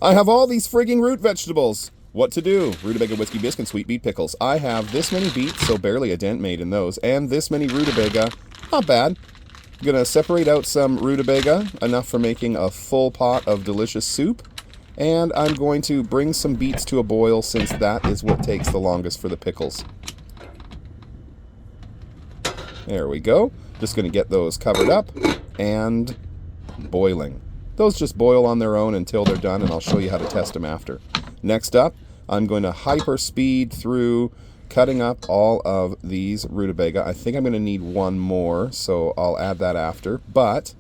I have all these frigging root vegetables. What to do? Rutabaga, whiskey, bisque, and sweet beet pickles. I have this many beets, so barely a dent made in those, and this many rutabaga. Not bad. I'm going to separate out some rutabaga, enough for making a full pot of delicious soup. And I'm going to bring some beets to a boil, since that is what takes the longest for the pickles. There we go. Just going to get those covered up and boiling. Those just boil on their own until they're done, and I'll show you how to test them after. Next up, I'm going to hyper speed through cutting up all of these rutabaga. I think I'm going to need one more, so I'll add that after. But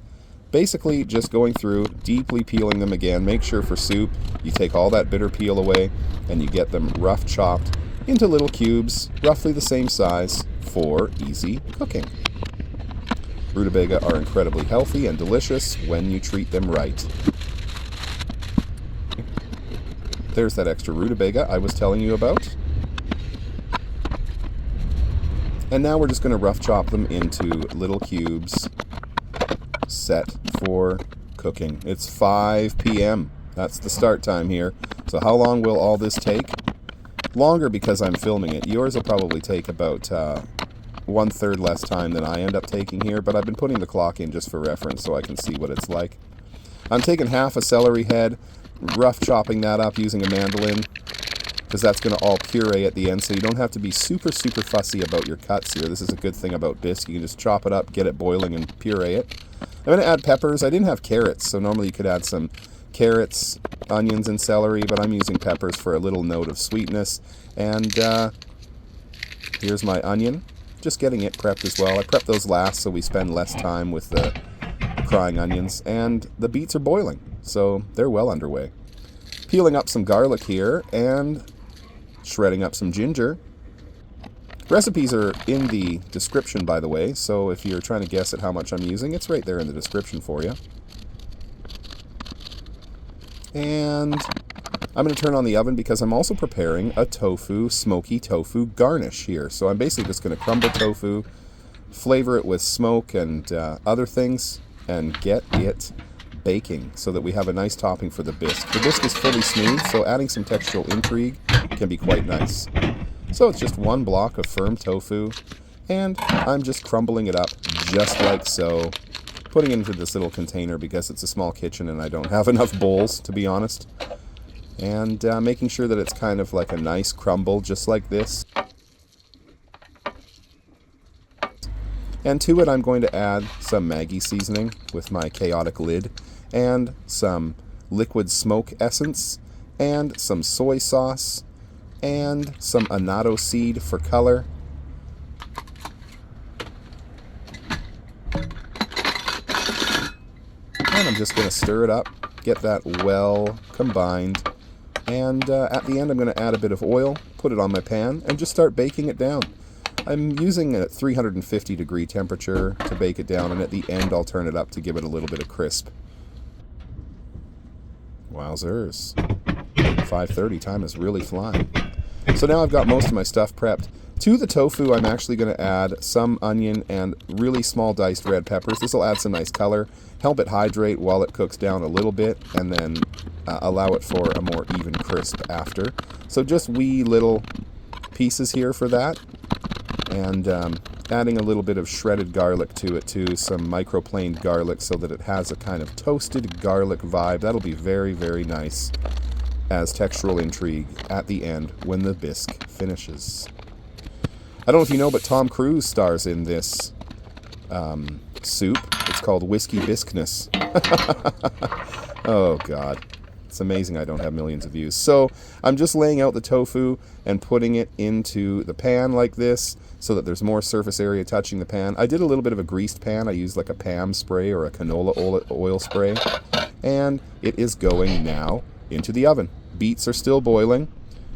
basically just going through, deeply peeling them again. Make sure for soup you take all that bitter peel away and you get them rough chopped into little cubes, roughly the same size, for easy cooking. Rutabaga are incredibly healthy and delicious when you treat them right. There's that extra rutabaga I was telling you about. And now we're just going to rough chop them into little cubes set for cooking. It's 5 p.m. That's the start time here. So how long will all this take? Longer because I'm filming it. Yours will probably take about 1/3 less time than I end up taking here, but I've been putting the clock in just for reference so I can see what it's like. I'm taking half a celery head, rough chopping that up using a mandolin, because that's going to all puree at the end, so you don't have to be super fussy about your cuts here. This is a good thing about Bisque. You can just chop it up, get it boiling, and puree it. I'm going to add peppers. I didn't have carrots, so normally you could add some carrots, onions, and celery, but I'm using peppers for a little note of sweetness. And here's my onion. Just getting it prepped as well. I prepped those last so we spend less time with the crying onions. And the beets are boiling, so they're well underway. Peeling up some garlic here and shredding up some ginger. Recipes are in the description, by the way, so if you're trying to guess at how much I'm using, it's right there in the description for you. And I'm going to turn on the oven because I'm also preparing a smoky tofu garnish here. So I'm basically just going to crumble tofu, flavor it with smoke and other things, and get it baking so that we have a nice topping for the bisque. The bisque is fully smooth, so adding some textural intrigue can be quite nice. So it's just one block of firm tofu, and I'm just crumbling it up just like so, putting it into this little container because it's a small kitchen and I don't have enough bowls, to be honest. And making sure that it's kind of like a nice crumble, just like this. And to it I'm going to add some Maggi seasoning with my chaotic lid, and some liquid smoke essence, and some soy sauce, and some annatto seed for color. And I'm just going to stir it up, get that well combined. And at the end I'm going to add a bit of oil, put it on my pan, and just start baking it down. I'm using a 350 degree temperature to bake it down, and at the end I'll turn it up to give it a little bit of crisp. Wowzers. 5:30, time is really flying. So now I've got most of my stuff prepped. To the tofu, I'm actually going to add some onion and really small diced red peppers. This will add some nice color, help it hydrate while it cooks down a little bit, and then allow it for a more even crisp after. So just wee little pieces here for that. And adding a little bit of shredded garlic to it too, some microplaned garlic so that it has a kind of toasted garlic vibe. That'll be very nice as textural intrigue at the end when the bisque finishes. I don't know if you know, but Tom Cruise stars in this soup. It's called Whiskey Bisqueness. Oh, God. It's amazing I don't have millions of views. So I'm just laying out the tofu and putting it into the pan like this so that there's more surface area touching the pan. I did a little bit of a greased pan. I used like a Pam spray or a canola oil spray. And it is going now into the oven. Beets are still boiling.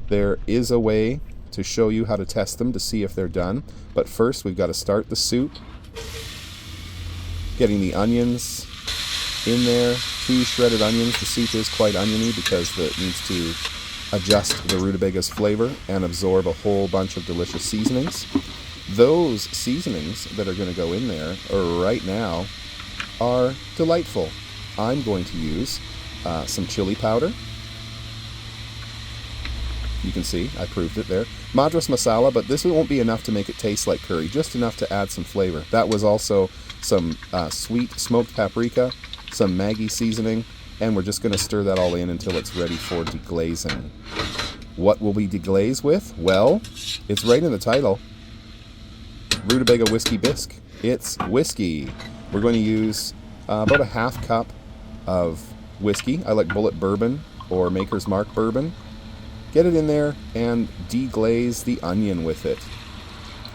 There is a way to show you how to test them to see if they're done. But first we've got to start the soup. Getting the onions in there, 2 shredded onions. The soup is quite oniony because it needs to adjust the rutabagas flavor and absorb a whole bunch of delicious seasonings. Those seasonings that are going to go in there right now are delightful. I'm going to use some chili powder, You can see, I proved it there. Madras masala, but this won't be enough to make it taste like curry, just enough to add some flavor. That was also some sweet smoked paprika, some Maggi seasoning, and we're just going to stir that all in until it's ready for deglazing. What will we deglaze with? Well, it's right in the title. Rutabaga whiskey bisque. It's whiskey. We're going to use about a half cup of whiskey. I like Bullet Bourbon or Maker's Mark Bourbon. Get it in there and deglaze the onion with it.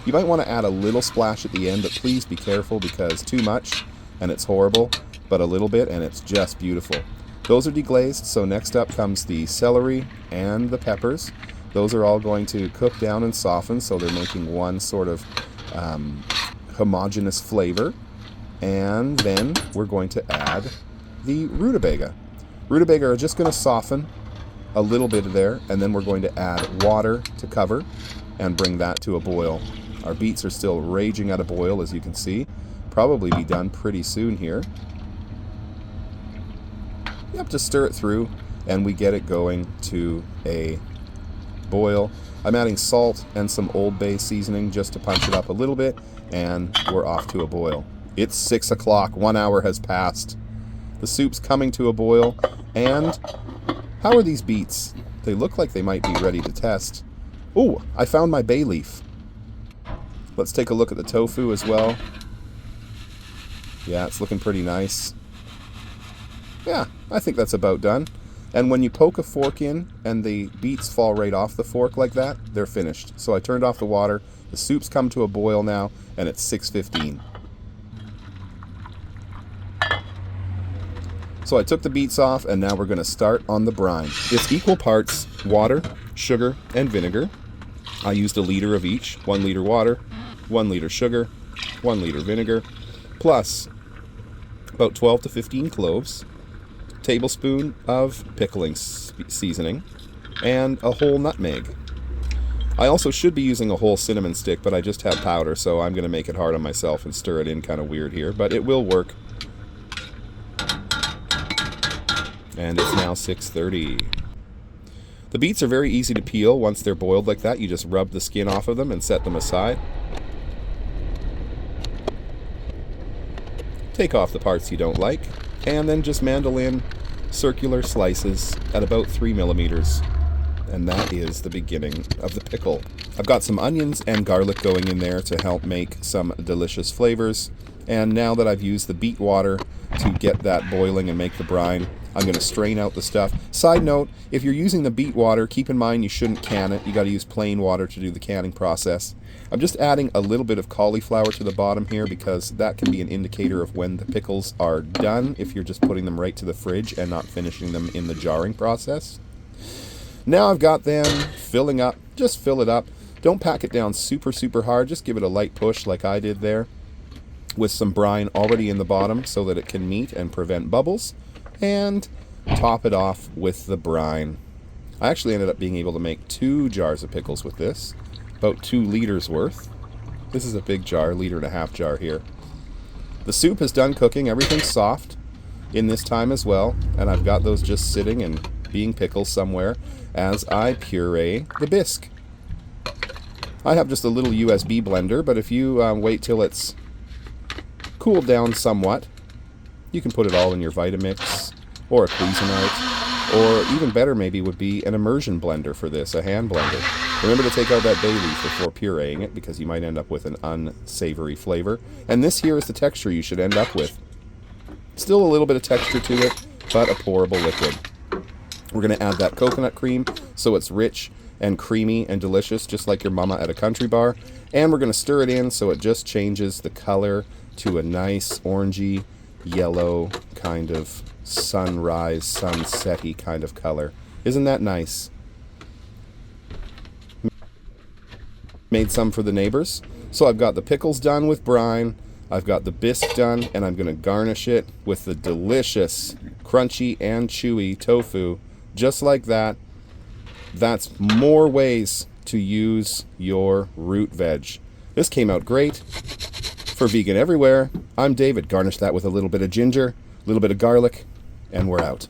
You might want to add a little splash at the end, but please be careful because too much and it's horrible, but a little bit and it's just beautiful. Those are deglazed, so next up comes the celery and the peppers. Those are all going to cook down and soften, so they're making one sort of homogeneous flavor. And then we're going to add the rutabaga. Rutabaga are just going to soften a little bit there, and then we're going to add water to cover and bring that to a boil. Our beets are still raging at a boil, as you can see. Probably be done pretty soon here. You have to stir it through, and we get it going to a boil. I'm adding salt and some Old Bay seasoning just to punch it up a little bit, and we're off to a boil. It's 6 o'clock. 1 hour has passed. The soup's coming to a boil, and how are these beets? They look like they might be ready to test. Ooh, I found my bay leaf. Let's take a look at the tofu as well. Yeah, it's looking pretty nice. Yeah, I think that's about done. And when you poke a fork in and the beets fall right off the fork like that, they're finished. So I turned off the water. The soup's come to a boil now, and it's 6:15. So I took the beets off, and now we're going to start on the brine. It's equal parts water, sugar, and vinegar. I used 1 liter of each. 1 liter water, 1 liter sugar, 1 liter vinegar, plus about 12 to 15 cloves, tablespoon of pickling seasoning, and a whole nutmeg. I also should be using a whole cinnamon stick, but I just have powder, so I'm going to make it hard on myself and stir it in kind of weird here, but it will work. And it's now 6:30. The beets are very easy to peel once they're boiled like that. You just rub the skin off of them and set them aside. Take off the parts you don't like, and then just mandolin circular slices at about 3 millimeters. And that is the beginning of the pickle. I've got some onions and garlic going in there to help make some delicious flavors. And now that I've used the beet water to get that boiling and make the brine, I'm going to strain out the stuff. Side note, if you're using the beet water, keep in mind you shouldn't can it. You got to use plain water to do the canning process. I'm just adding a little bit of cauliflower to the bottom here because that can be an indicator of when the pickles are done if you're just putting them right to the fridge and not finishing them in the jarring process. Now I've got them filling up. Just fill it up. Don't pack it down super hard. Just give it a light push like I did there with some brine already in the bottom so that it can meet and prevent bubbles. And top it off with the brine. I actually ended up being able to make 2 jars of pickles with this, about 2 liters worth. This is a big jar, 1.5 liter jar here. The soup is done cooking. Everything's soft in this time as well, and I've got those just sitting and being pickles somewhere as I puree the bisque. I have just a little USB blender, but if you wait till it's cooled down somewhat, you can put it all in your Vitamix or a Cuisinart, or even better maybe would be an immersion blender for this, a hand blender. Remember to take out that bay leaf before pureeing it because you might end up with an unsavory flavor. And this here is the texture you should end up with. Still a little bit of texture to it, but a pourable liquid. We're going to add that coconut cream so it's rich and creamy and delicious, just like your mama at a country bar. And we're going to stir it in so it just changes the color to a nice orangey, yellow kind of sunrise, sunset-y kind of color. Isn't that nice? Made some for the neighbors. So I've got the pickles done with brine, I've got the bisque done, and I'm going to garnish it with the delicious, crunchy and chewy tofu, just like that. That's more ways to use your root veg. This came out great. For Vegan Everywhere, I'm David. Garnish that with a little bit of ginger, a little bit of garlic, and we're out.